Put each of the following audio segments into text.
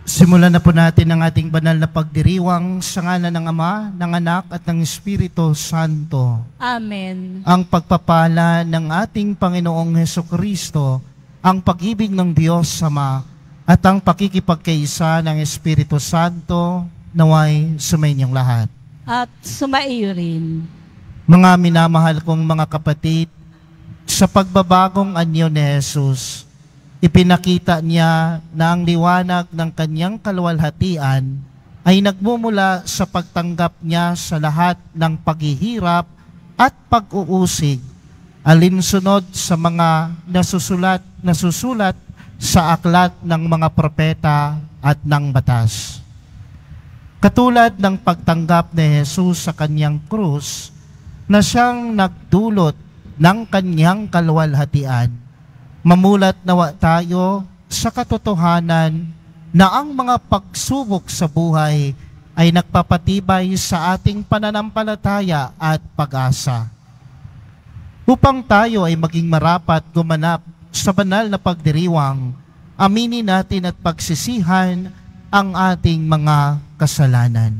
Simulan na po natin ang ating banal na pagdiriwang sa ngalan ng Ama, ng Anak at ng Espiritu Santo. Amen. Ang pagpapala ng ating Panginoong Hesukristo, ang pag-ibig ng Diyos Ama, at ang pakikipagkaisa ng Espiritu Santo naway sumainyong lahat. At sumaiyo rin. Mga minamahal kong mga kapatid, sa pagbabagong anyo ni Jesus, ipinakita niya na ang liwanag ng kanyang kaluwalhatian ay nagmumula sa pagtanggap niya sa lahat ng paghihirap at pag-uusig, alinsunod sa mga nasusulat sa aklat ng mga propeta at ng batas. Katulad ng pagtanggap ni Jesus sa kanyang krus na siyang nagdulot ng kanyang kaluwalhatian, mamulat nawa tayo sa katotohanan na ang mga pagsubok sa buhay ay nagpapatibay sa ating pananampalataya at pag-asa. Upang tayo ay maging marapat gumanap sa banal na pagdiriwang, aminin natin at pagsisihan ang ating mga kasalanan.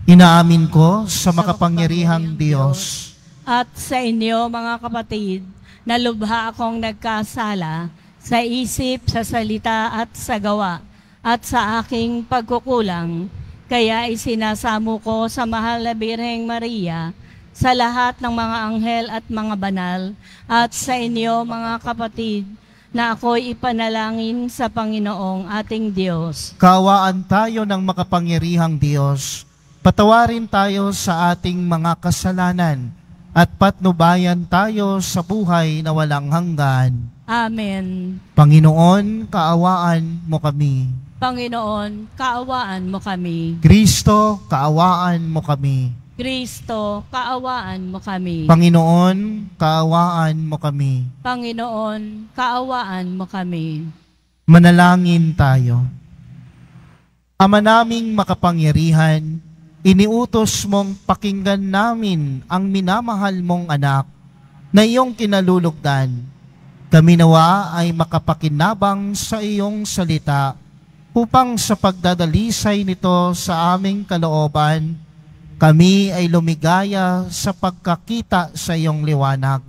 Inaamin ko sa makapangyarihang Diyos At sa inyo, mga kapatid, na lubha akong nagkasala sa isip, sa salita at sa gawa, at sa aking pagkukulang. Kaya isinasamo ko sa mahal na Birheng Maria, sa lahat ng mga anghel at mga banal, at sa inyo, mga kapatid, na ako'y ipanalangin sa Panginoong ating Diyos. Kaawaan tayo ng makapangyarihang Diyos, patawarin tayo sa ating mga kasalanan, at patnubayan tayo sa buhay na walang hanggan. Amen. Panginoon, kaawaan mo kami. Panginoon, kaawaan mo kami. Kristo, kaawaan mo kami. Kristo, kaawaan mo kami. Panginoon, kaawaan mo kami. Panginoon, kaawaan mo kami. Manalangin tayo. Ama naming makapangyarihan, iniutos mong pakinggan namin ang minamahal mong anak na iyong kinalulugdan. Kami nawa ay makapakinabang sa iyong salita upang sa pagdadalisay nito sa aming kalooban, kami ay lumigaya sa pagkakita sa iyong liwanag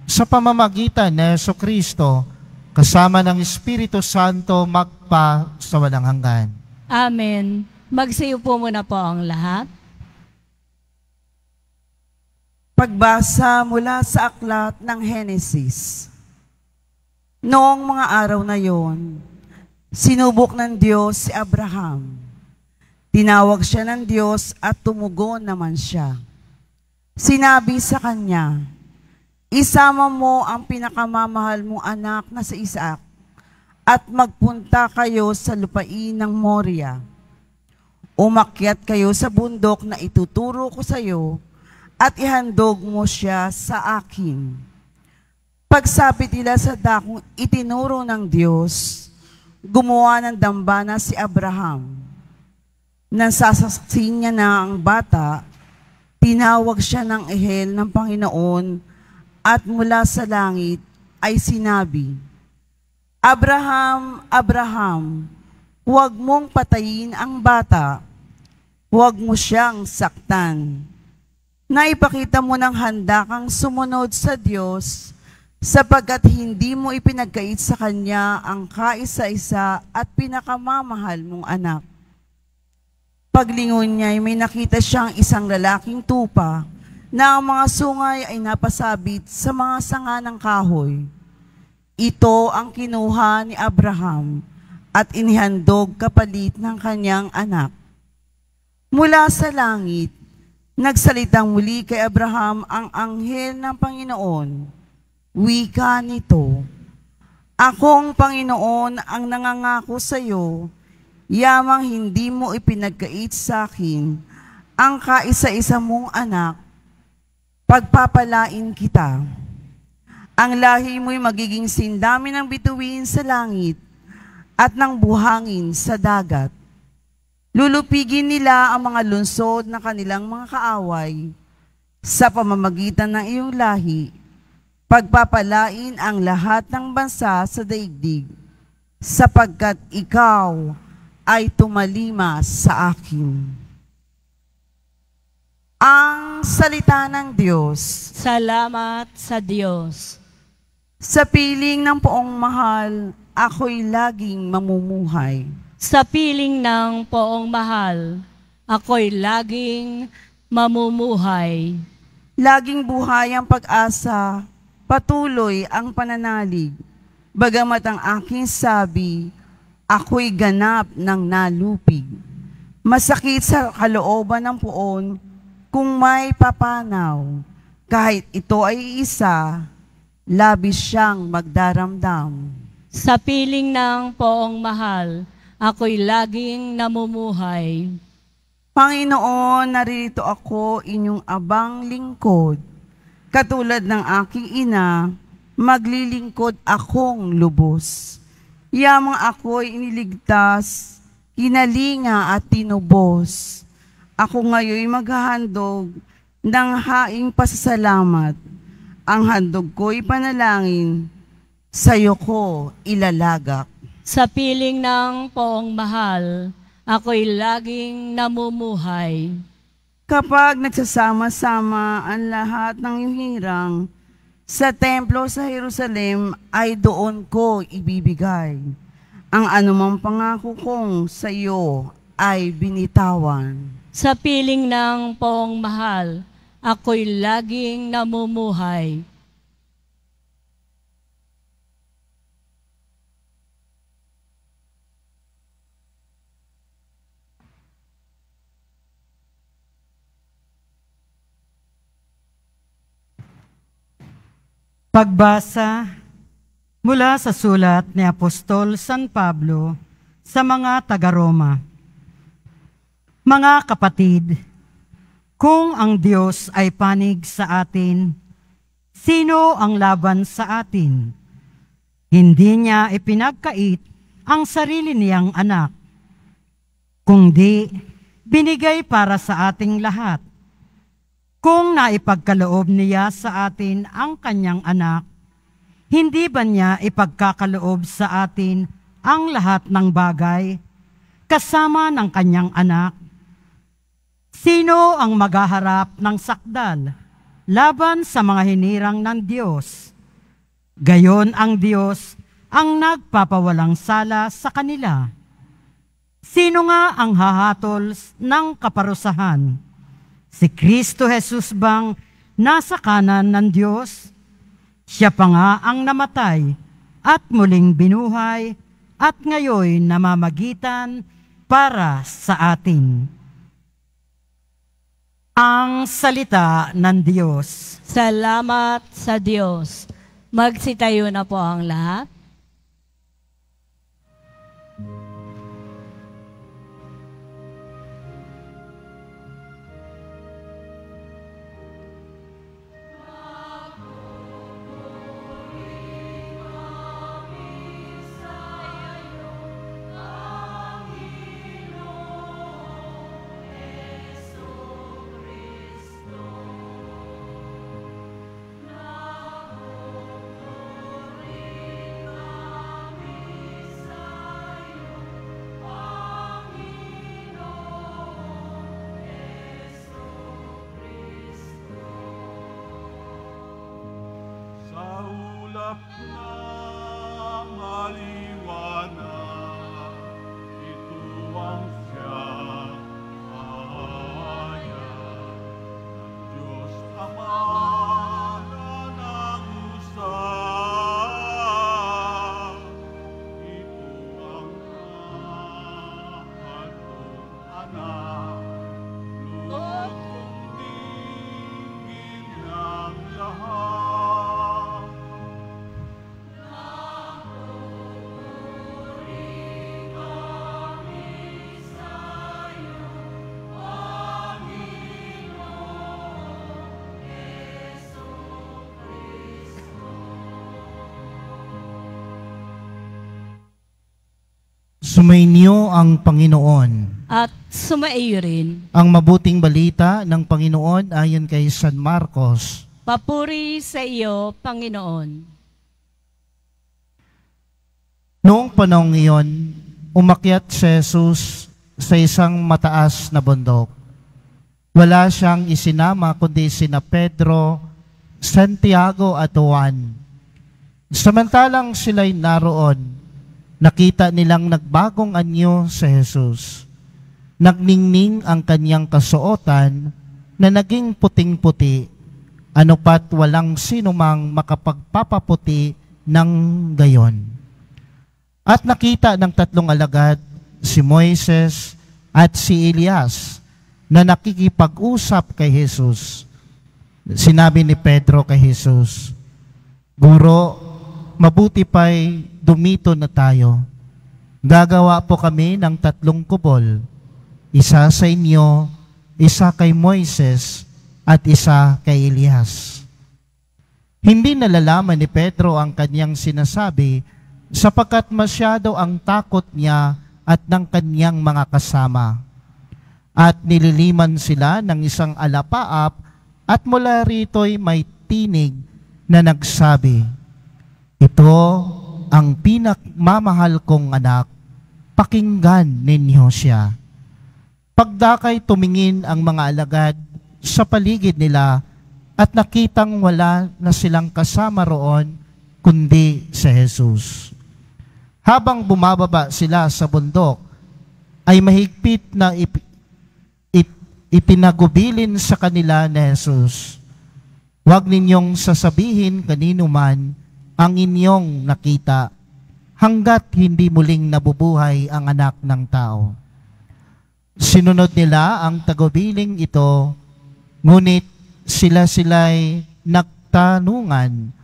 sa pamamagitan ni Jesucristo kasama ng Espiritu Santo magpa sa walang hanggan. Amen. Magsiupo muna po ang lahat. Pagbasa mula sa aklat ng Henesis. Noong mga araw na yon, sinubok ng Diyos si Abraham. Tinawag siya ng Diyos at tumugon naman siya. Sinabi sa kanya, "Isama mo ang pinakamamahal mong anak na si Isaac at magpunta kayo sa lupain ng Moria. Umakyat kayo sa bundok na ituturo ko sa iyo at ihandog mo siya sa akin." Pagsapit nila sa dakong itinuro ng Diyos, gumawa ng dambana si Abraham. Nang sasaksin niya na ang bata, tinawag siya ng ehel ng Panginoon at mula sa langit ay sinabi, "Abraham, Abraham, huwag mong patayin ang bata. Huwag mo siyang saktan. Naipakita mo ng handa kang sumunod sa Diyos sapagkat hindi mo ipinagkait sa Kanya ang kaisa-isa at pinakamamahal mong anak." Paglingon niya ay may nakita siyang isang lalaking tupa na ang mga sungay ay napasabit sa mga sanga ng kahoy. Ito ang kinuha ni Abraham at inihandog kapalit ng kanyang anak. Mula sa langit, nagsalitang muli kay Abraham ang anghel ng Panginoon. Wika nito, "Akong Panginoon ang nangangako sa iyo, yamang hindi mo ipinagkait sa akin ang kaisa-isa mong anak, pagpapalain kita. Ang lahi mo'y magiging sindami ng bituin sa langit at ng buhangin sa dagat. Lulupigin nila ang mga lungsod ng kanilang mga kaaway sa pamamagitan ng iyong lahi, pagpapalain ang lahat ng bansa sa daigdig. sapagkat ikaw ay tumalima sa akin. Ang salita ng Diyos. Salamat sa Diyos. Sa piling ng poong mahal, ako'y laging mamumuhay. Sa piling ng poong mahal, ako'y laging mamumuhay. Laging buhay ang pag-asa, patuloy ang pananalig. Bagamat ang aking sabi, ako'y ganap ng nalupig. Masakit sa kalooban ng poon kung may papanaw. Kahit ito ay isa, labis siyang magdaramdam. Sa piling ng poong mahal, ako'y laging namumuhay. Panginoon, narito ako, inyong abang lingkod. Katulad ng aking ina, maglilingkod akong lubos. Yamang ako'y iniligtas, kinalinga at tinubos. Ako ngayon maghahandog ng haing pasasalamat. Ang handog ko'y panalangin, sa'yo ko ilalagak. Sa piling ng poong mahal, ako'y laging namumuhay. Kapag nagsasama-sama ang lahat ng iyong hirang, sa templo sa Jerusalem ay doon ko ibibigay. Ang anumang pangako kong sa iyo ay binitawan. Sa piling ng poong mahal, ako'y laging namumuhay. Pagbasa mula sa sulat ni Apostol San Pablo sa mga taga-Roma. Mga kapatid, kung ang Diyos ay panig sa atin, sino ang laban sa atin? Hindi niya ipinagkait ang sarili niyang anak, kundi binigay para sa ating lahat. Kung naipagkaloob niya sa atin ang kanyang anak, hindi ba niya ipagkakaloob sa atin ang lahat ng bagay kasama ng kanyang anak? Sino ang maghaharap ng sakdal laban sa mga hinirang ng Diyos? Gayon ang Diyos ang nagpapawalang sala sa kanila. Sino nga ang hahatol ng kaparusahan? Si Kristo Jesus bang nasa kanan ng Diyos? Siya pa nga ang namatay at muling binuhay at ngayon namamagitan para sa atin. Ang salita ng Diyos. Salamat sa Diyos. Magsitayo na po ang lahat. Sumainyo ang Panginoon. At sumaiyo rin. Ang mabuting balita ng Panginoon ayon kay San Marcos. Papuri sa iyo, Panginoon. Noong panahon iyon, umakyat si Jesus sa isang mataas na bundok. Wala siyang isinama kundi sina Pedro, Santiago at Juan. Samantalang sila'y naroon, nakita nilang nagbagong anyo sa Jesus. Nagningning ang kanyang kasuotan na naging puting-puti, ano pat walang sinumang makapagpapaputi ng gayon. At nakita ng tatlong alagad, si Moises at si Elias, na nakikipag-usap kay Jesus. Sinabi ni Pedro kay Jesus, "Guro, mabuti pa'y dumito na tayo. Gagawa po kami ng 3 kubol, isa sa inyo, isa kay Moises, at isa kay Elias." Hindi nalalaman ni Pedro ang kanyang sinasabi sapagkat masyado ang takot niya at ng kanyang mga kasama. At nililiman sila ng isang alapaap at mula rito'y may tinig na nagsabi, "Ito ang pinakmamahal kong anak, pakinggan ninyo siya." Pagdakay tumingin ang mga alagad sa paligid nila at nakitang wala na silang kasama roon kundi si Jesus. Habang bumababa sila sa bundok, ay mahigpit na ipinagubilin sa kanila ni Jesus, "Huwag ninyong sasabihin kanino man ang inyong nakita, hanggat hindi muling nabubuhay ang anak ng tao." Sinunod nila ang tagubiling ito, ngunit sila'y nagtanungan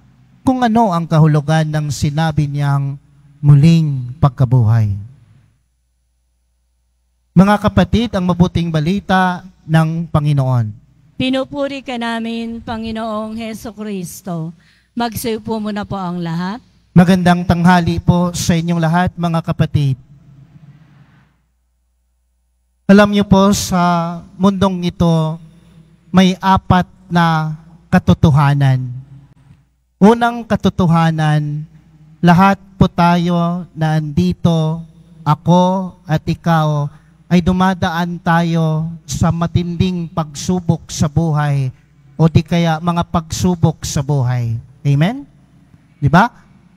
kung ano ang kahulugan ng sinabi niyang muling pagkabuhay. Mga kapatid, ang mabuting balita ng Panginoon. Pinupuri ka namin, Panginoong Hesukristo. Magsiupo muna po ang lahat. Magandang tanghali po sa inyong lahat, mga kapatid. Alam niyo po, sa mundong ito, may 4 na katotohanan. Unang katotohanan, lahat po tayo na andito, ako at ikaw, ay dumadaan tayo sa matinding pagsubok sa buhay o di kaya mga pagsubok sa buhay. Amen? Di ba?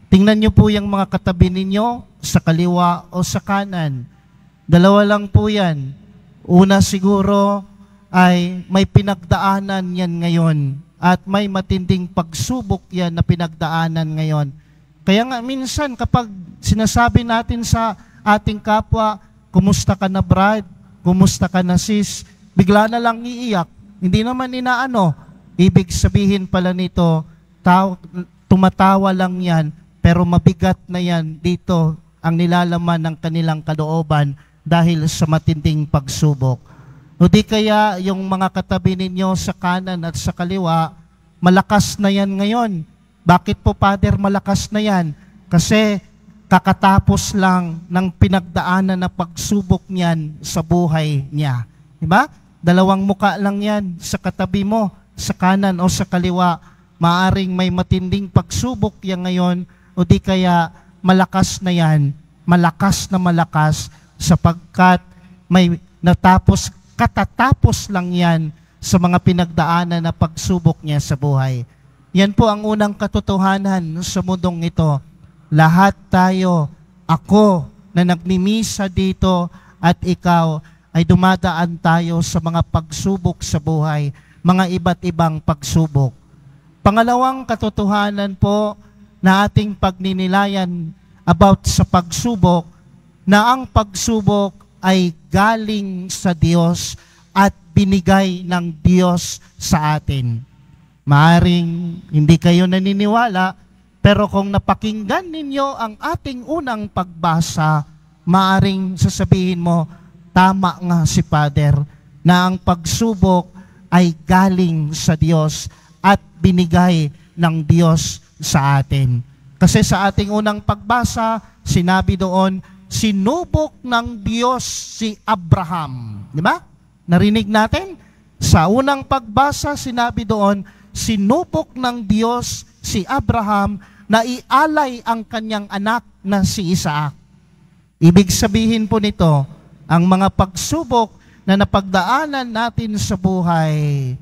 Tingnan niyo po yung mga katabi ninyo sa kaliwa o sa kanan. 2 lang po yan. Una siguro ay may pinagdaanan yan ngayon at may matinding pagsubok yan na pinagdaanan ngayon. Kaya nga minsan kapag sinasabi natin sa ating kapwa, "Kumusta ka na, Brad? Kumusta ka na, sis?" Bigla na lang iiyak. Hindi naman inaano. Ibig sabihin pala nito, tumatawa lang yan, pero mabigat na yan dito ang nilalaman ng kanilang kalooban dahil sa matinding pagsubok. O di kaya yung mga katabi ninyo sa kanan at sa kaliwa, malakas na yan ngayon. Bakit po, Father, malakas na yan? Kasi kakatapos lang ng pinagdaanan na pagsubok niyan sa buhay niya. Diba? 2 muka lang yan sa katabi mo, sa kanan o sa kaliwa. Maaring may matinding pagsubok yan ngayon o di kaya malakas na yan. Malakas na malakas sapagkat may katatapos lang yan sa mga pinagdaanan na pagsubok niya sa buhay. Yan po ang unang katotohanan sa mundong ito. Lahat tayo, ako na nagmimisa dito at ikaw, ay dumadaan tayo sa mga pagsubok sa buhay, mga iba't ibang pagsubok. Pangalawang katotohanan po na ating pagninilayan about sa pagsubok, na ang pagsubok ay galing sa Diyos at binigay ng Diyos sa atin. Maaring hindi kayo naniniwala, pero kung napakinggan ninyo ang ating unang pagbasa, maaring sasabihin mo, tama nga si Father, na ang pagsubok ay galing sa Diyos at binigay ng Diyos sa atin. Kasi sa ating unang pagbasa, sinabi doon, sinubok ng Diyos si Abraham. Di ba? Narinig natin? Sa unang pagbasa, sinabi doon, sinubok ng Diyos si Abraham na ialay ang kanyang anak na si Isaac. Ibig sabihin po nito, ang mga pagsubok na napagdaanan natin sa buhay,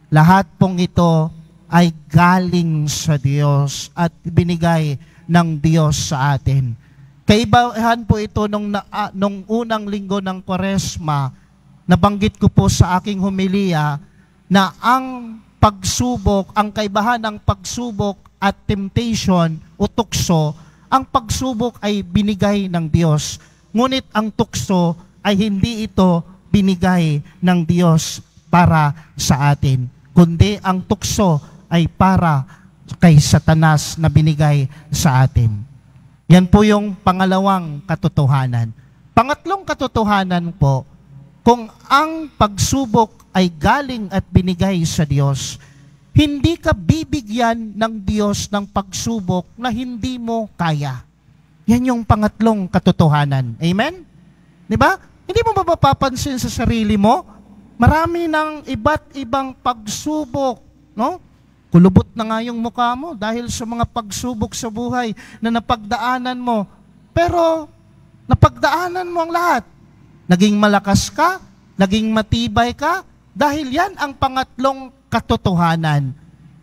lahat pong ito ay galing sa Diyos at binigay ng Diyos sa atin. Kaibahan po ito nung unang linggo ng Kwaresma, nabanggit ko po sa aking homilia na ang pagsubok, ang kaibahan ng pagsubok at temptation o tukso, ang pagsubok ay binigay ng Diyos. Ngunit ang tukso ay hindi ito binigay ng Diyos para sa atin, kundi ang tukso ay para kay Satanas na binigay sa atin. Yan po yung pangalawang katotohanan. Pangatlong katotohanan po, kung ang pagsubok ay galing at binigay sa Diyos, hindi ka bibigyan ng Diyos ng pagsubok na hindi mo kaya. Yan yung pangatlong katotohanan. Amen? Di ba? Hindi mo ba mapapansin sa sarili mo? Marami ng iba't ibang pagsubok, no? Kulubot na nga yung mukha mo dahil sa mga pagsubok sa buhay na napagdaanan mo. Pero napagdaanan mo ang lahat. Naging malakas ka, naging matibay ka, dahil yan ang pangatlong katotohanan.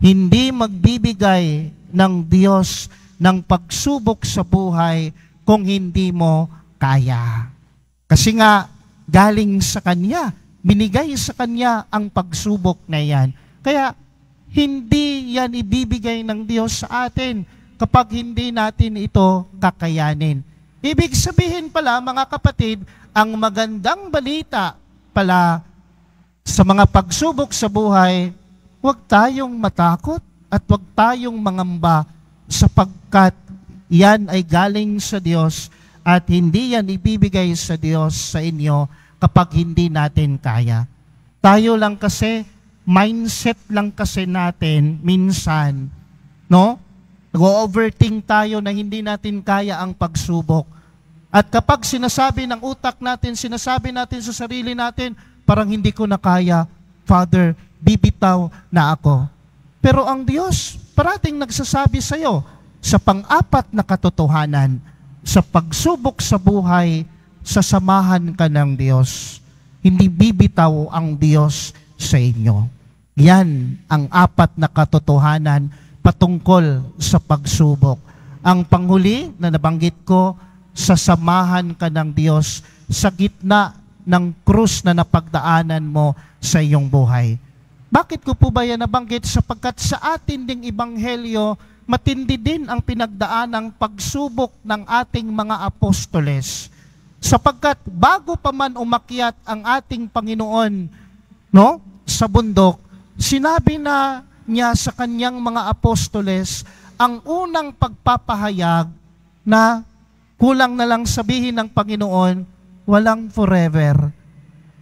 Hindi magbibigay ng Diyos ng pagsubok sa buhay kung hindi mo kaya. Kasi nga, galing sa Kanya, binigay sa Kanya ang pagsubok na yan. Kaya, hindi yan ibibigay ng Diyos sa atin kapag hindi natin ito kakayanin. Ibig sabihin pala, mga kapatid, ang magandang balita pala sa mga pagsubok sa buhay, huwag tayong matakot at huwag tayong mangamba sapagkat yan ay galing sa Diyos at hindi yan ibibigay sa Diyos sa inyo kapag hindi natin kaya. Tayo lang kasi, mindset lang kasi natin minsan, no? Nag-overthink tayo na hindi natin kaya ang pagsubok. At kapag sinasabi ng utak natin, sinasabi natin sa sarili natin, parang hindi ko na kaya, Father, bibitaw na ako. Pero ang Diyos, parating nagsasabi sa iyo, sa pang-apat na katotohanan, sa pagsubok sa buhay, sasamahan ka ng Diyos. Hindi bibitaw ang Diyos sa inyo. Yan ang apat na katotohanan patungkol sa pagsubok. Ang panghuli na nabanggit ko, sasamahan ka ng Diyos sa gitna ng krus na napagdaanan mo sa iyong buhay. Bakit ko po ba yan nabanggit? Sapagkat sa atin ding ebanghelyo, matindi din ang pinagdaanang pagsubok ng ating mga apostoles. Sapagkat bago pa man umakyat ang ating Panginoon, no, sa bundok, sinabi na niya sa kanyang mga apostoles ang unang pagpapahayag na kulang na lang sabihin ng Panginoon, walang forever.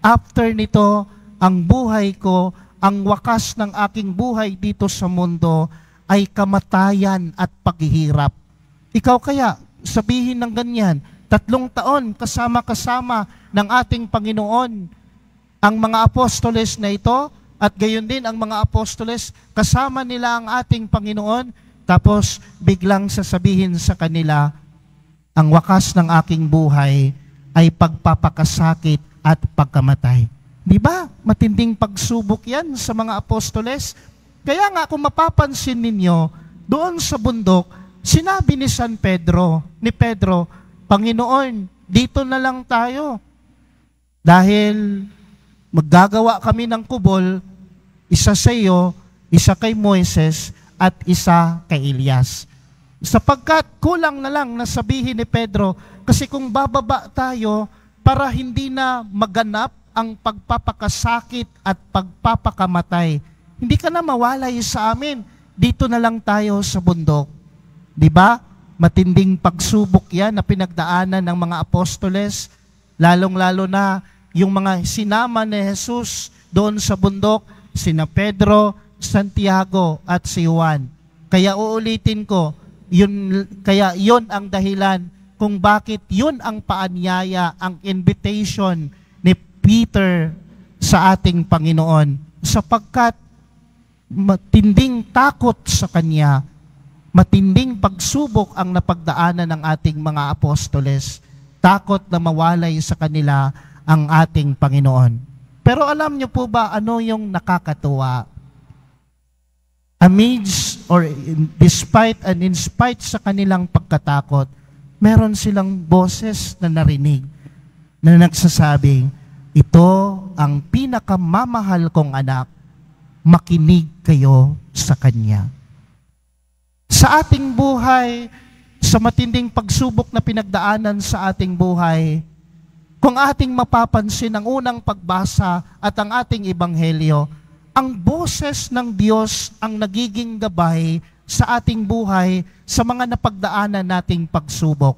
After nito, ang buhay ko, ang wakas ng aking buhay dito sa mundo ay kamatayan at paghihirap. Ikaw kaya, sabihin ng ganyan, 3 taon kasama-kasama ng ating Panginoon, ang mga apostoles na ito, at gayon din ang mga apostoles, kasama nila ang ating Panginoon, tapos biglang sasabihin sa kanila, ang wakas ng aking buhay ay pagpapakasakit at pagkamatay. Di ba? Matinding pagsubok yan sa mga apostoles. Kaya nga kung mapapansin ninyo, doon sa bundok, sinabi ni Pedro, Panginoon, dito na lang tayo. Dahil maggagawa kami ng kubol, isa sa iyo, isa kay Moises, at isa kay Elias. Sapagkat kulang na lang na sabihin ni Pedro, kasi kung bababa tayo, para hindi na maganap ang pagpapakasakit at pagpapakamatay, hindi ka na mawalay sa amin, dito na lang tayo sa bundok. Di ba? Matinding pagsubok yan na pinagdaanan ng mga apostoles, lalong-lalo na yung mga sinama ni Jesus doon sa bundok, sina Pedro, Santiago at si Juan. Kaya uulitin ko, kaya yun ang dahilan kung bakit yun ang paanyaya, ang invitation ni Peter sa ating Panginoon. Sapagkat matinding takot sa Kanya, matinding pagsubok ang napagdaanan ng ating mga apostoles. Takot na mawalay sa kanila ang ating Panginoon. Pero alam niyo po ba ano yung nakakatuwa? Amidst or despite and in spite sa kanilang pagkatakot, meron silang boses na narinig na nagsasabing, ito ang pinakamamahal kong anak, makinig kayo sa Kanya. Sa ating buhay, sa matinding pagsubok na pinagdaanan sa ating buhay, kung ating mapapansin ang unang pagbasa at ang ating ebanghelyo, ang boses ng Diyos ang nagiging gabay sa ating buhay sa mga napagdaanan nating pagsubok.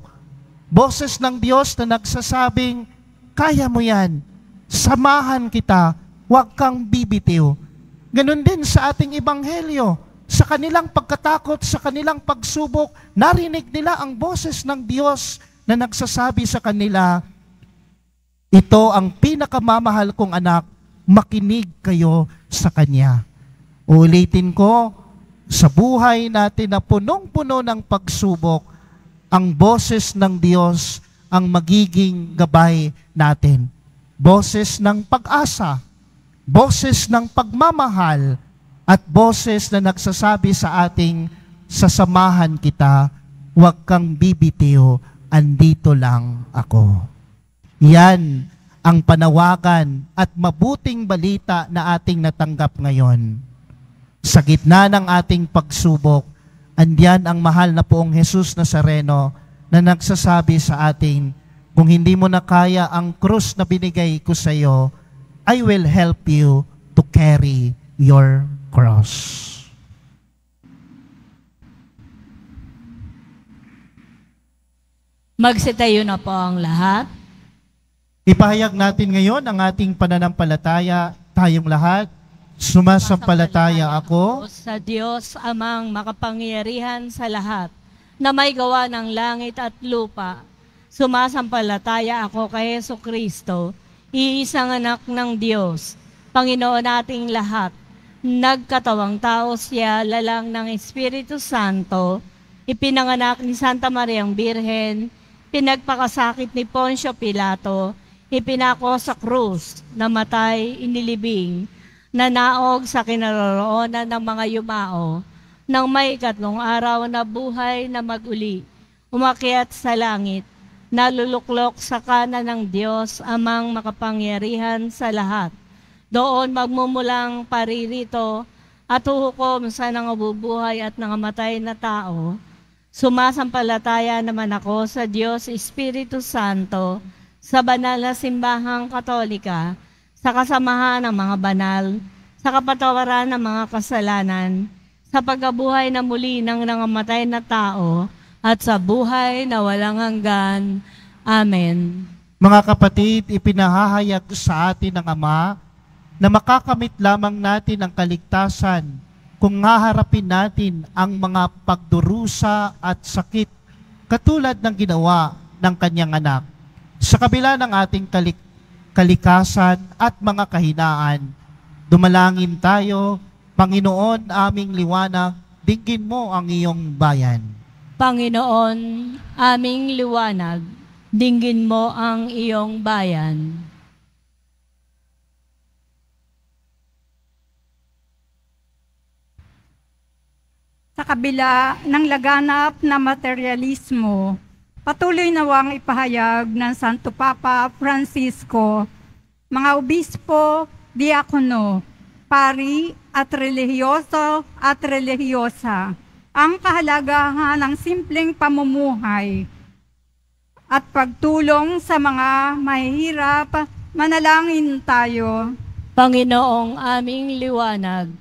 Boses ng Diyos na nagsasabing, kaya mo yan, samahan kita, huwag kang bibitiw. Ganon din sa ating ebanghelyo. Sa kanilang pagkatakot, sa kanilang pagsubok, narinig nila ang boses ng Diyos na nagsasabi sa kanila, ito ang pinakamamahal kong anak, makinig kayo sa Kanya. Uulitin ko, sa buhay natin na punong-puno ng pagsubok, ang boses ng Diyos ang magiging gabay natin. Boses ng pag-asa, boses ng pagmamahal, at boses na nagsasabi sa ating, sasamahan kita, huwag kang bibitiw, andito lang ako. Yan ang panawagan at mabuting balita na ating natanggap ngayon. Sa gitna ng ating pagsubok, andyan ang mahal na Poong Jesus Nazareno na nagsasabi sa atin, kung hindi mo na kaya ang krus na binigay ko sa iyo, I will help you to carry your cross. Magsitayo na po ang lahat. Ipahayag natin ngayon ang ating pananampalataya. Tayong lahat, sumasampalataya ako sa Diyos amang makapangyarihan sa lahat, na may gawa ng langit at lupa. Sumasampalataya ako kay Jesucristo, iisang anak ng Diyos, Panginoon nating lahat. Nagkatawang tao siya, lalang ng Espiritu Santo, ipinanganak ni Santa Mariang Birhen, pinagpakasakit ni Poncio Pilato, ipinako sa krus, namatay, inilibing, nanaog sa kinaroroonan ng mga yumao, nang may 3 araw na buhay na maguli, umakyat sa langit, naluluklok sa kanan ng Diyos amang makapangyarihan sa lahat. Doon magmumulang paririto at huhukom sa nangabubuhay at nangamatay na tao. Sumasampalataya naman ako sa Diyos Espiritu Santo, sa banal na simbahang katolika, sa kasamahan ng mga banal, sa kapatawaran ng mga kasalanan, sa pagkabuhay na muli ng nangamatay na tao, at sa buhay na walang hanggan. Amen. Mga kapatid, ipinahahayag sa atin ng Ama na makakamit lamang natin ang kaligtasan kung haharapin natin ang mga pagdurusa at sakit katulad ng ginawa ng Kanyang anak. Sa kabila ng ating kalikasan at mga kahinaan, dumalangin tayo, Panginoon aming liwanag, dinggin mo ang iyong bayan. Panginoon, aming liwanag, dinggin mo ang iyong bayan. Sa kabila ng laganap na materialismo, patuloy nawang ipahayag ng Santo Papa Francisco, mga obispo, diakono, pari at relihiyoso at relihiyosa, ang kahalagahan ng simpleng pamumuhay at pagtulong sa mga mahihirap. Manalangin tayo. Panginoong aming liwanag,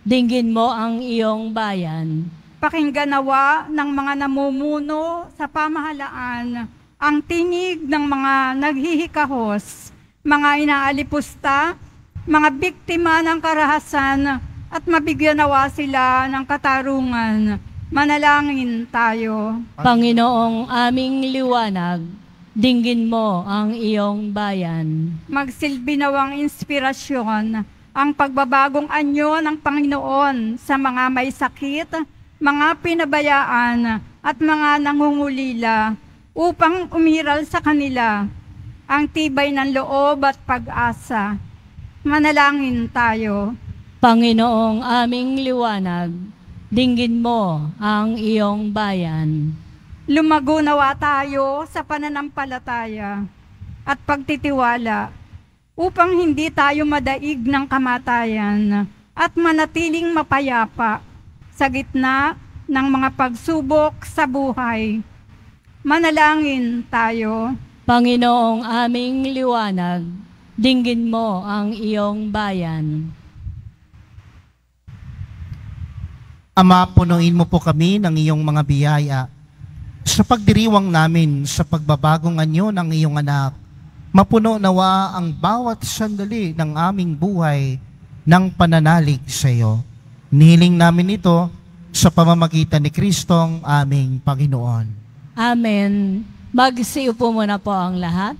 dinggin mo ang iyong bayan. Pakinggan nawa ng mga namumuno sa pamahalaan ang tinig ng mga naghihikahos, mga inaalipusta, mga biktima ng karahasan, at mabigyan nawa sila ng katarungan. Manalangin tayo. Panginoong aming liwanag, dinggin mo ang iyong bayan. Magsilbi nawang inspirasyon ang pagbabagong anyo ng Panginoon sa mga may sakit mga pinabayaan at mga nangungulila upang umiral sa kanila ang tibay ng loob at pag-asa. Manalangin tayo. Panginoong aming liwanag, dinggin mo ang iyong bayan. Lumago nawa tayo sa pananampalataya at pagtitiwala upang hindi tayo madaig ng kamatayan at manatiling mapayapa sa gitna ng mga pagsubok sa buhay. Manalangin tayo. Panginoong aming liwanag, dinggin mo ang iyong bayan. Ama, punuin mo po kami ng iyong mga biyaya. Sa pagdiriwang namin sa pagbabagong anyo ng iyong anak, mapuno nawa ang bawat sandali ng aming buhay ng pananalig sa iyo. Nihiling namin ito sa pamamagitan ni Kristong aming Panginoon. Amen. Magsiupo muna po ang lahat.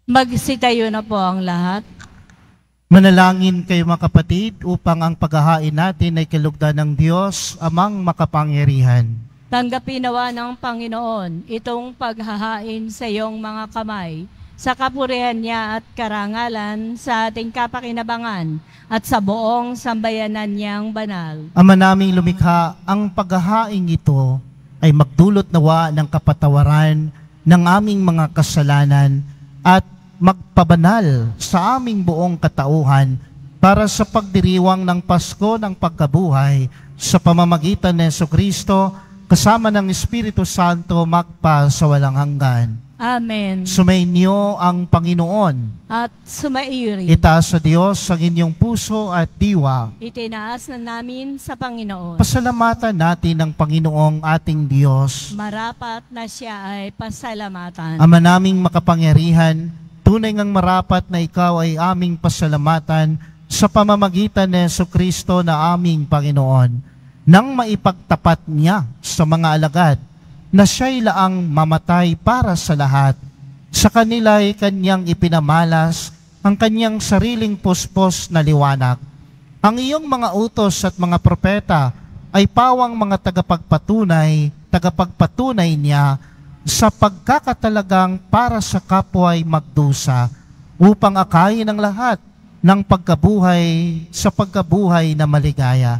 Magsitayo na po ang lahat. Manalangin kayo mga kapatid upang ang paghahain natin ay kalugdan ng Diyos, Amang makapangyarihan. Tanggapin nawa ng Panginoon itong paghahain sa iyong mga kamay, sa kapurihan niya at karangalan sa ating kapakinabangan at sa buong sambayanan niyang banal. Ama naming lumikha, ang paghahain ito ay magdulot nawa ng kapatawaran ng aming mga kasalanan at magpabanal sa aming buong katauhan para sa pagdiriwang ng Pasko ng pagkabuhay sa pamamagitan ni Jesucristo kasama ng Espiritu Santo magpa sa walang hanggan. Amen. Sumainyo ang Panginoon. At sumairi. Itaas sa Diyos ang inyong puso at diwa. Itinaas na namin sa Panginoon. Pasalamatan natin ang Panginoong ating Diyos. Marapat na siya ay pasalamatan. Ama naming makapangyarihan, tunay ngang marapat na ikaw ay aming pasalamatan sa pamamagitan ni Jesucristo na aming Panginoon, nang maipagtapat niya sa mga alagad na siya'y laang mamatay para sa lahat. Sa kanila'y kanyang ipinamalas ang kanyang sariling puspos na liwanag. Ang iyong mga utos at mga propeta ay pawang mga tagapagpatunay niya sa pagkakatalagang para sa kapwa'y magdusa, upang akayin ang lahat ng pagkabuhay sa pagkabuhay na maligaya.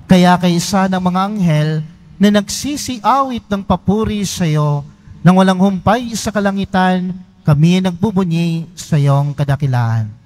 Kaya kay isa ng mga anghel, na nagsisiawit ng papuri sa iyo, nang walang humpay sa kalangitan, kami nagbubunyi sa iyong kadakilaan.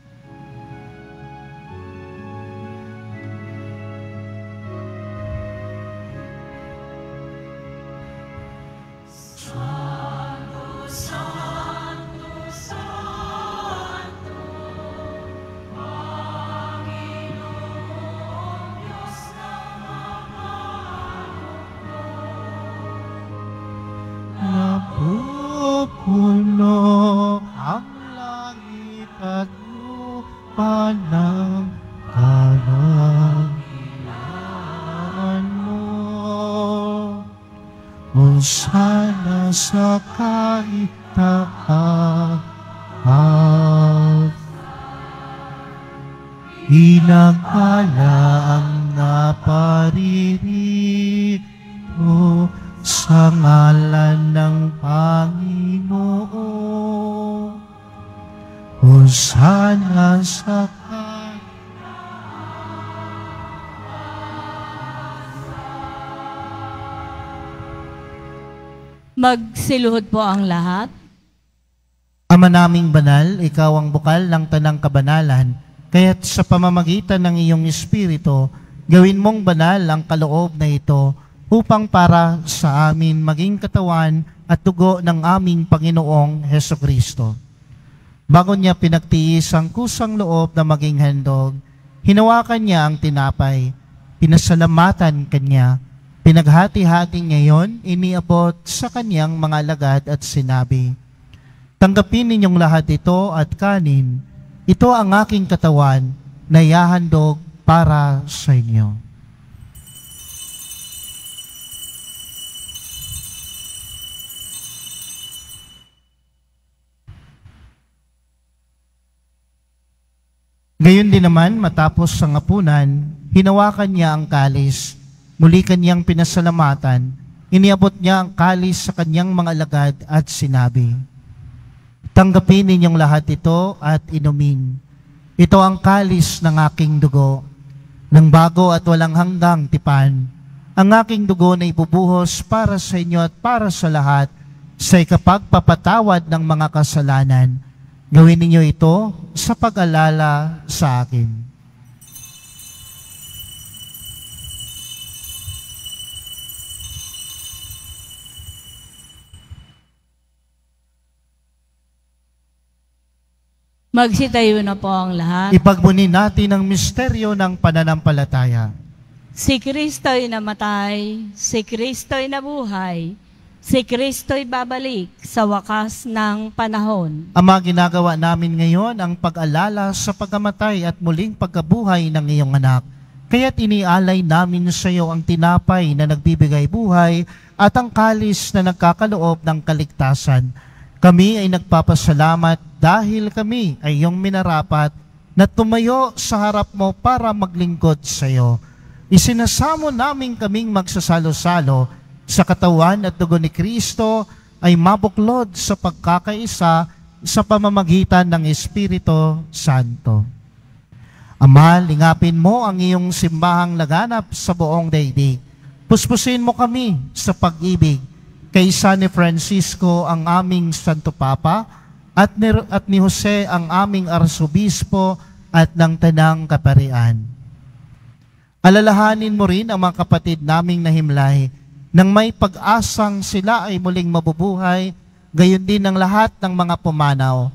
Napupuno ang langit at lupa ng kadakilaan mo. Hosana sa kaitaasan. Inagala ang naparirito sa ngalan ng Panginoon. Hosana sa Magsiluhod po ang lahat. Ama naming banal, ikaw ang bukal ng tanang kabanalan, kaya't sa pamamagitan ng iyong Espiritu, gawin mong banal ang kaloob na ito, upang para sa amin maging katawan at dugo ng aming Panginoong Hesukristo. Bago niya pinagtiis ang kusang loob na maging handog, hinawakan niya ang tinapay, pinasalamatan kanya, pinaghati-hati ngayon, iniabot sa kanyang mga alagad at sinabi, "Tanggapin ninyong lahat ito at kanin, ito ang aking katawan na ihahandog para sa inyo." Gayon din naman, matapos ang hapunan, hinawakan niya ang kalis, muli kanyang pinasalamatan, iniabot niya ang kalis sa kanyang mga alagad at sinabi, "Tanggapin ninyong lahat ito at inumin. Ito ang kalis ng aking dugo, ng bago at walang hanggang tipan. Ang aking dugo na ibubuhos para sa inyo at para sa lahat sa ikapagpapatawad ng mga kasalanan. Gawin ninyo ito sa pag-alala sa akin." Magsitayo na po ang lahat. Ipagbuni natin ang misteryo ng pananampalataya. Si Kristo'y namatay, si Kristo'y nabuhay, si Kristo'y babalik sa wakas ng panahon. Ama, ginagawa namin ngayon ang pag-alala sa pagkamatay at muling pagkabuhay ng iyong anak. Kaya't inialay namin sa iyo ang tinapay na nagbibigay buhay at ang kalis na nagkakaloob ng kaligtasan. Kami ay nagpapasalamat dahil kami ay iyong minarapat na tumayo sa harap mo para maglingkod sa iyo. Isinasamo namin kaming magsasalo-salo sa katawan at dugo ni Kristo ay mabuklod sa pagkakaisa sa pamamagitan ng Espiritu Santo. Ama, lingapin mo ang iyong simbahang laganap sa buong daigdig. Puspusin mo kami sa pag-ibig kay San Francisco ang aming Santo Papa at ni Jose ang aming Arsobispo at ng Tanang Kaparian. Alalahanin mo rin ang mga kapatid naming nahimlay nang may pag-asang sila ay muling mabubuhay, gayon din ang lahat ng mga pumanaw.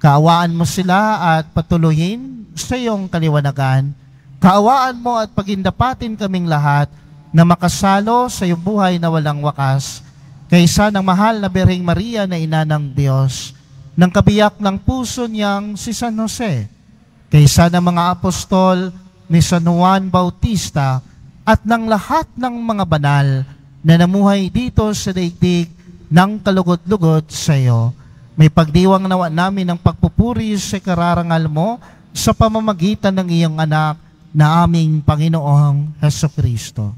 Kaawaan mo sila at patuloyin sa iyong kaliwanagan. Kaawaan mo at pagindapatin kaming lahat na makasalo sa iyong buhay na walang wakas, kaysa ng mahal na Birheng Maria na ina ng Diyos, ng kabiyak ng puso niyang si San Jose, kaysa ng mga apostol ni San Juan Bautista, at ng lahat ng mga banal na namuhay dito sa daigdig ng kalugod-lugod sa iyo. May pagdiwang nawa namin ng pagpupuri sa kararangal mo sa pamamagitan ng iyong anak na aming Panginoong Hesukristo.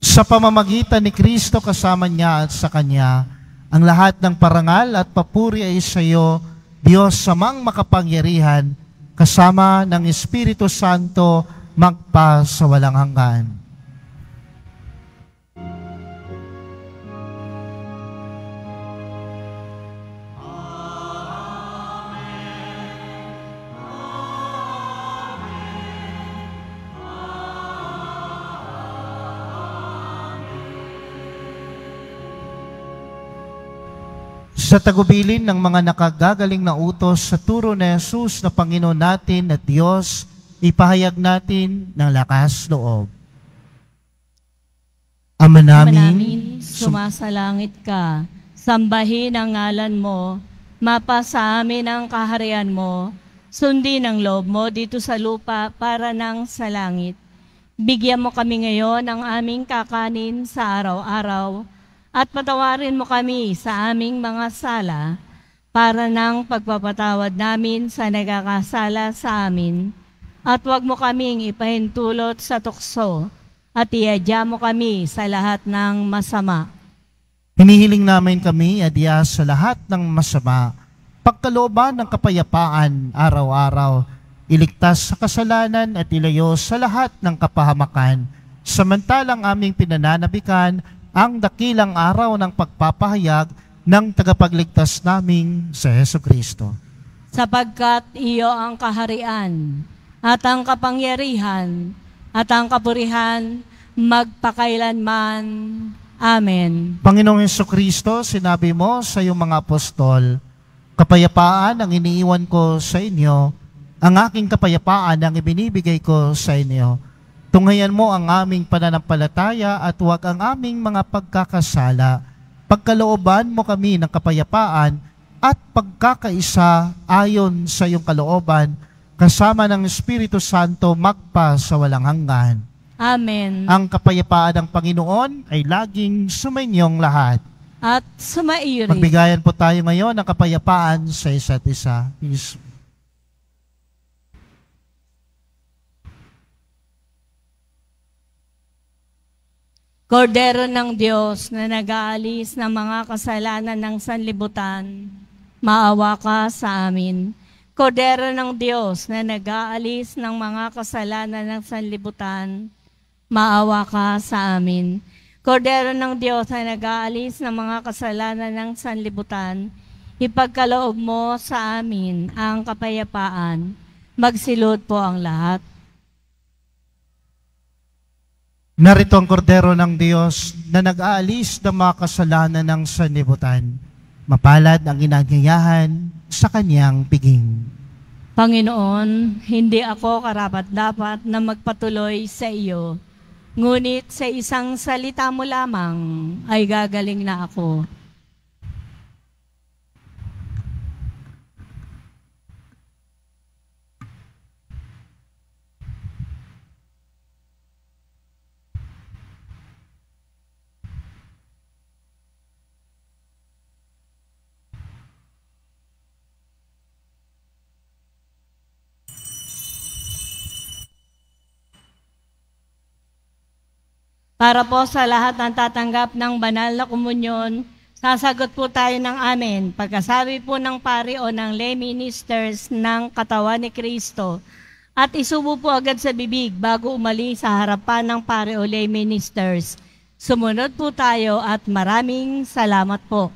Sa pamamagitan ni Kristo kasama niya at sa Kanya, ang lahat ng parangal at papuri ay sa iyo, Diyos Amang makapangyarihan, kasama ng Espiritu Santo, magpa sa walang hanggan. Sa tagubilin ng mga nakagagaling na utos sa turo ni Jesus na Panginoon natin at Diyos, ipahayag natin ng lakas loob. Ama Ama namin, namin, sumasalangit ka, sambahin ang ngalan mo, mapasa amin ang kaharian mo, sundin ang loob mo dito sa lupa para nang sa langit. Bigyan mo kami ngayon ng aming kakanin sa araw-araw at patawarin mo kami sa aming mga sala para nang pagpapatawad namin sa nagkakasala sa amin. At huwag mo kaming ipahintulot sa tukso at iadya mo kami sa lahat ng masama. hinihiling namin kami adya sa lahat ng masama, pagkalooban ng kapayapaan araw-araw, iligtas sa kasalanan at ilayo sa lahat ng kapahamakan, samantalang aming pinananabikan ang dakilang araw ng pagpapahayag ng tagapagligtas naming sa Jesucristo. Sapagkat iyo ang kaharian at ang kapangyarihan at ang kapurihan magpakailanman. Amen. Panginoong Jesucristo, sinabi mo sa iyong mga apostol, kapayapaan ang iniiwan ko sa inyo, ang aking kapayapaan ang ibinibigay ko sa inyo. Tunghayan mo ang aming pananampalataya at huwag ang aming mga pagkakasala. Pagkalooban mo kami ng kapayapaan at pagkakaisa ayon sa iyong kalooban, kasama ng Espiritu Santo magpa sa walang hanggan. Amen. Ang kapayapaan ng Panginoon ay laging sumainyong lahat. At sumaiyo rin. Magbigayan po tayo ngayon ng kapayapaan sa isa't isa. Peace. Kordero ng Diyos na nag-aalis ng mga kasalanan ng sanlibutan, maawa ka sa amin. Kordero ng Diyos na nag-aalis ng mga kasalanan ng sanlibutan, maawa ka sa amin. Kordero ng Diyos na nag-aalis ng mga kasalanan ng sanlibutan, ipagkaloob mo sa amin ang kapayapaan. Magsilod po ang lahat. Narito ang kordero ng Diyos na nag-aalis ng mga kasalanan ng sanlibutan. Mapalad ang inanyayahan sa kanyang piging. Panginoon, hindi ako karapat-dapat na magpatuloy sa iyo. Ngunit sa isang salita mo lamang ay gagaling na ako. Para po sa lahat ng tatanggap ng banal na komunyon, sasagot po tayo ng amen. Pagkasabi po ng pari o ng lay ministers ng katawan ni Kristo, at isubo po agad sa bibig bago umalis sa harapan ng pari o lay ministers. Sumunod po tayo at maraming salamat po.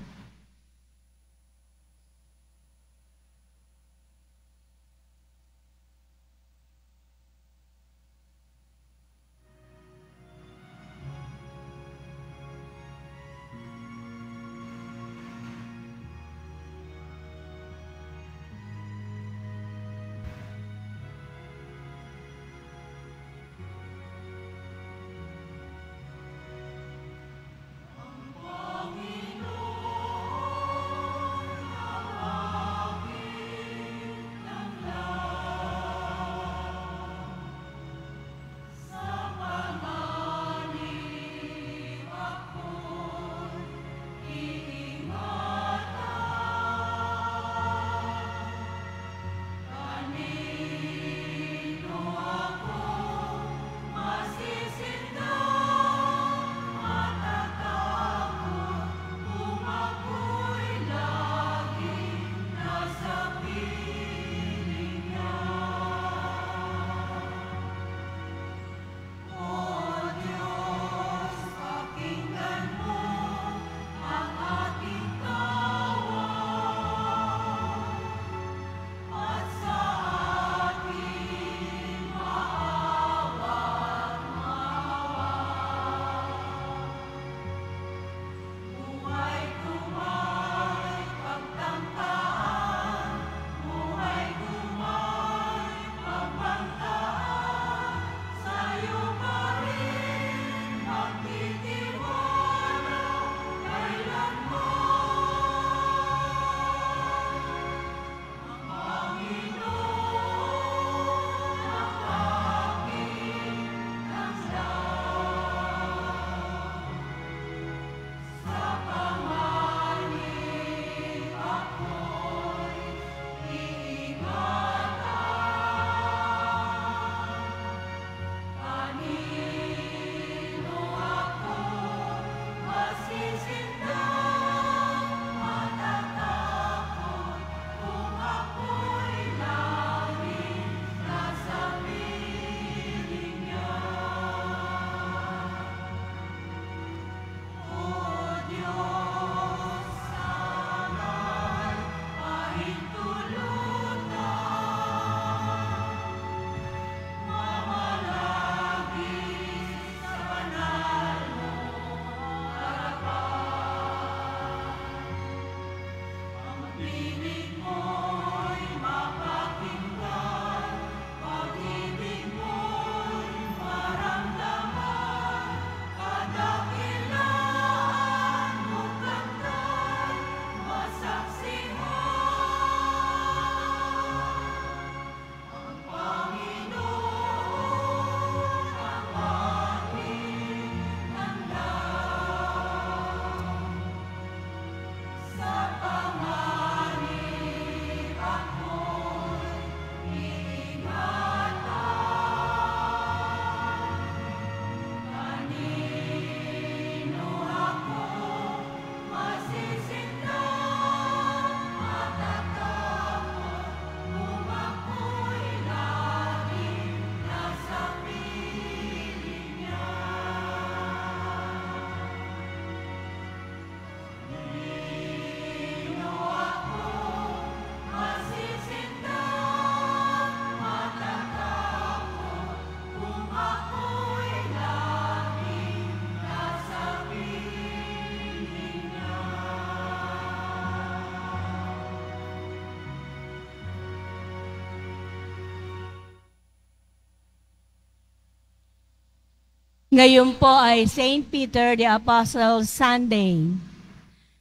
Ngayon po ay St. Peter the Apostle Sunday.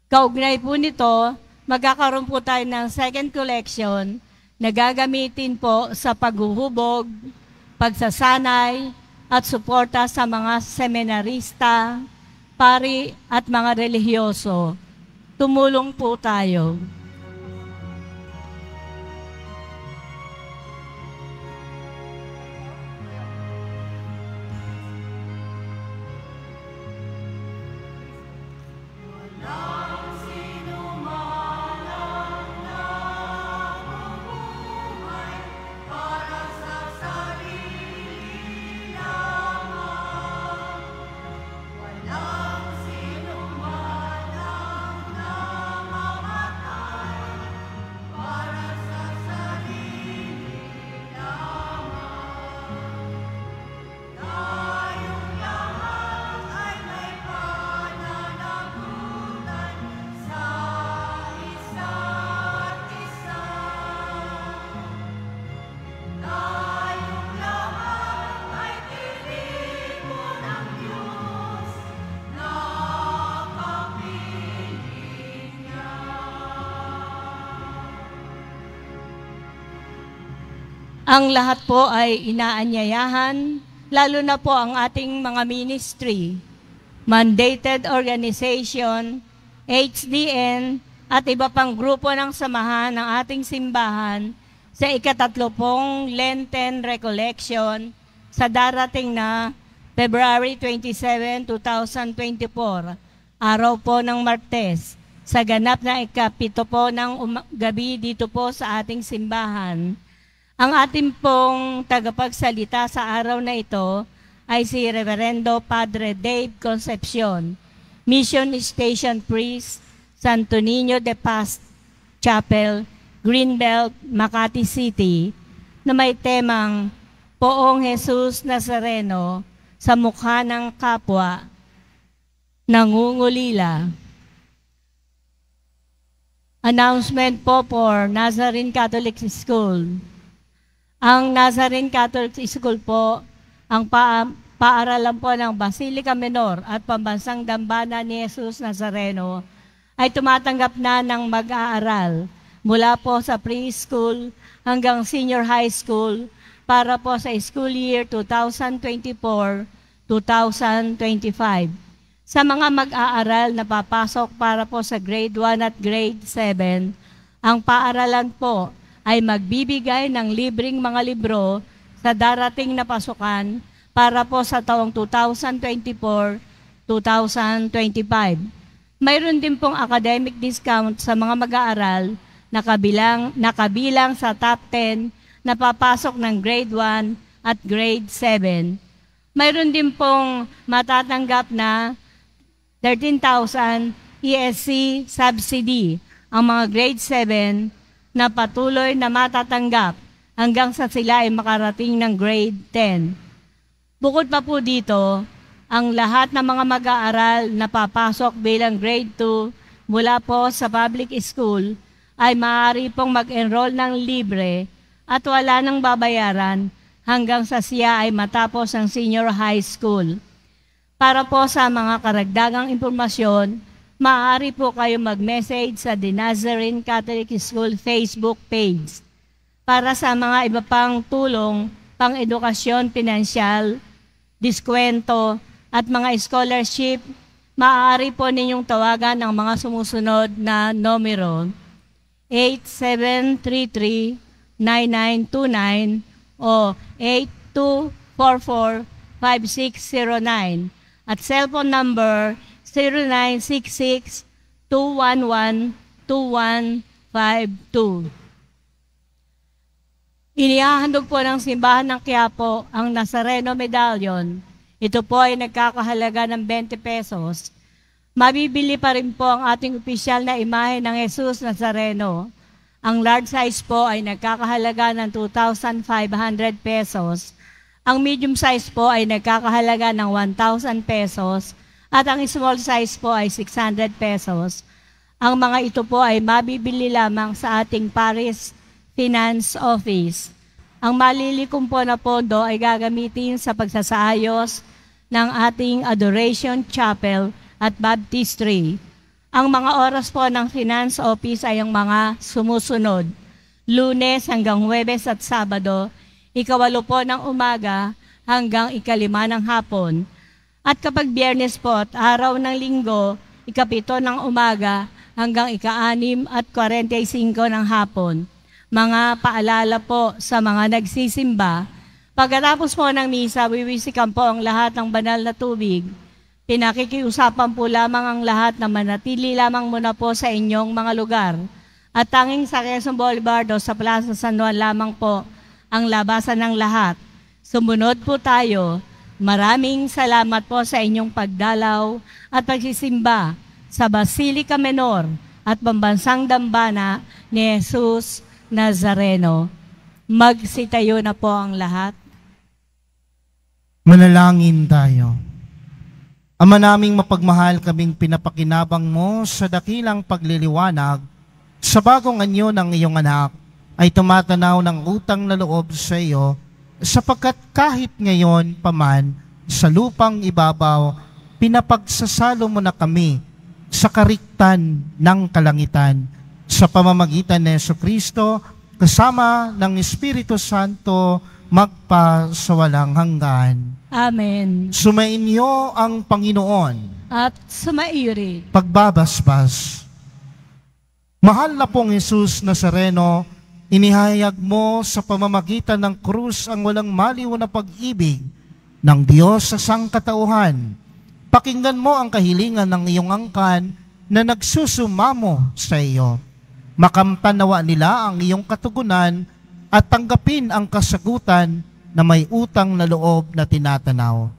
Kaugnay po nito, magkakaroon po tayo ng second collection na gagamitin po sa paghuhubog, pagsasanay, at suporta sa mga seminarista, pari at mga relihiyoso. Tumulong po tayo. Ang lahat po ay inaanyayahan, lalo na po ang ating mga ministry, mandated organization, HDN, at iba pang grupo ng samahan ng ating simbahan sa ika-30 Lenten Recollection sa darating na February 27, 2024, araw po ng Martes, sa ganap na ika-7 po ng gabi dito po sa ating simbahan. Ang ating pong tagapagsalita sa araw na ito ay si Reverendo Padre Dave Concepcion, Mission Station Priest, Santo Niño de Paz Chapel, Greenbelt, Makati City, na may temang Poong Jesus Nazareno sa mukha ng kapwa, nangungulila. Announcement po for Nazarene Catholic School. Ang Nazarene Catholic School po, ang paaralan po ng Basilica Menor at Pambansang Dambana ni Jesus Nazareno ay tumatanggap na ng mag-aaral mula po sa preschool hanggang senior high school para po sa school year 2024-2025. Sa mga mag-aaral na papasok para po sa grade 1 at grade 7, ang paaralan po ay magbibigay ng libreng mga libro sa darating na pasukan para po sa taong 2024-2025. Mayroon din pong academic discount sa mga mag-aaral na kabilang sa top 10 na papasok ng grade 1 at grade 7. Mayroon din pong matatanggap na 13,000 ESC subsidy ang mga grade 7 na patuloy na matatanggap hanggang sa sila ay makarating ng grade 10. Bukod pa po dito, ang lahat ng mga mag-aaral na papasok bilang grade 2 mula po sa public school ay maaari pong mag-enroll ng libre at wala nang babayaran hanggang sa siya ay matapos ang senior high school. Para po sa mga karagdagang impormasyon, maaari po kayo mag-message sa The Nazarene Catholic School Facebook page. Para sa mga iba pang tulong, pang-edukasyon, pinansyal, diskwento, at mga scholarship, maaari po ninyong tawagan ang mga sumusunod na numero 8733-9929 o 8244-5609 at cellphone number 0966-211-2152. Inihahandog po ng simbahan ng Quiapo ang Nazareno Medallion. Ito po ay nagkakahalaga ng 20 pesos. Mabibili pa rin po ang ating opisyal na imahe ng Jesus Nazareno. Ang large size po ay nagkakahalaga ng 2,500 pesos. Ang medium size po ay nagkakahalaga ng 1,000 pesos. At ang small size po ay 600 pesos. Ang mga ito po ay mabibili lamang sa ating Paris Finance Office. Ang malilikom po na pondo ay gagamitin sa pagsasaayos ng ating Adoration Chapel at Baptistry. Ang mga oras po ng Finance Office ay ang mga sumusunod. Lunes hanggang Huwebes at Sabado, 8 po ng umaga hanggang 5 ng hapon. At kapag Biyernes po at araw ng Linggo, 7 ng umaga hanggang 6 at 45 ng hapon. Mga paalala po sa mga nagsisimba, pagkatapos po ng misa, wiwisikan po ang lahat ng banal na tubig. Pinakikiusapan po lamang ang lahat na manatili lamang muna po sa inyong mga lugar. At tanging sa Quezon Boulevard o sa Plaza San Juan lamang po ang labasan ng lahat. Sumunod po tayo. Maraming salamat po sa inyong pagdalaw at pagsisimba sa Basilica Menor at Pambansang Dambana ni Jesus Nazareno. Magsitayo na po ang lahat. Manalangin tayo. Ama naming mapagmahal, kaming pinapakinabang mo sa dakilang pagliliwanag sa bagong anyo ng iyong anak ay tumatanaw ng utang na loob sa iyo, sapagkat kahit ngayon paman sa lupang ibabaw, pinapagsasalo mo na kami sa kariktan ng kalangitan sa pamamagitan ni Jesucristo kasama ng Espiritu Santo magpa sa walang hanggan. Amen. Sumainyo ang Panginoon At sumairin. pagbabasbas. Mahal na pong Jesus Nazareno, inihayag mo sa pamamagitan ng krus ang walang maliw na pag-ibig ng Diyos sa sangkatauhan. Pakinggan mo ang kahilingan ng iyong angkan na nagsusumamo sa iyo. Makamtan nawa nila ang iyong katugunan at tanggapin ang kasagutan na may utang na loob na tinatanaw.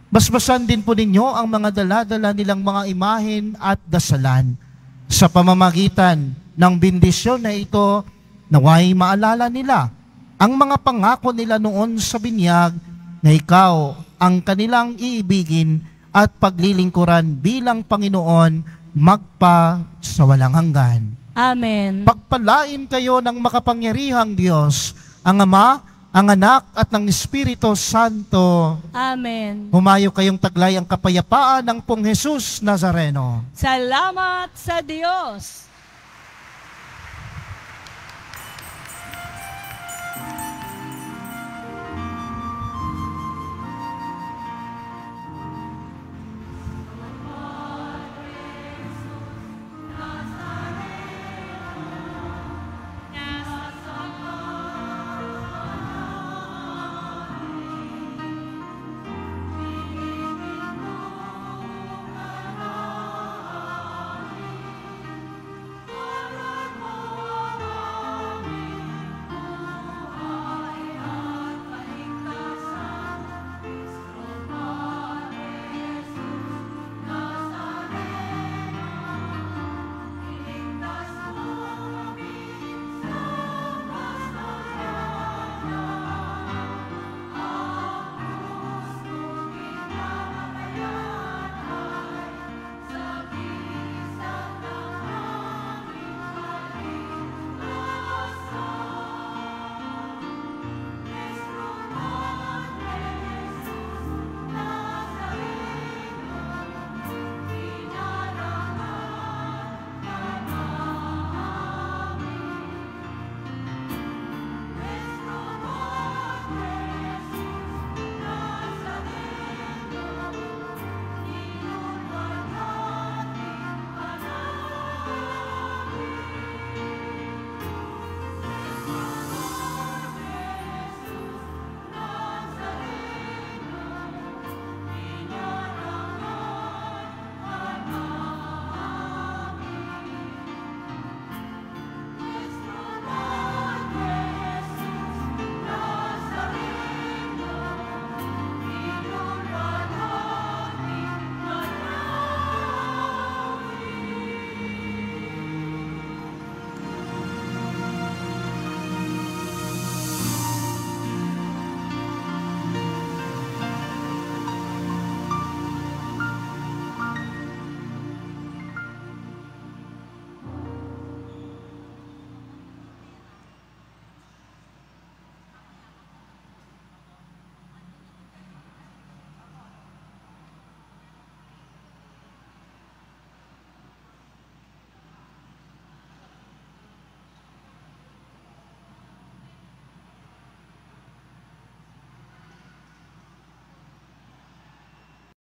Basbasan din po ninyo ang mga dala-dala nilang mga imahen at dasalan. Sa pamamagitan ng bendisyon na ito, naway maalala nila ang mga pangako nila noon sa binyag na ikaw ang kanilang iibigin at paglilingkuran bilang Panginoon magpa sa walang hanggan. Amen. Pagpalain kayo ng makapangyarihang Diyos, ang Ama, ang Anak at ng Espiritu Santo. Amen. Humayo kayong taglay ang kapayapaan ng pong Jesus Nazareno. Salamat sa Diyos.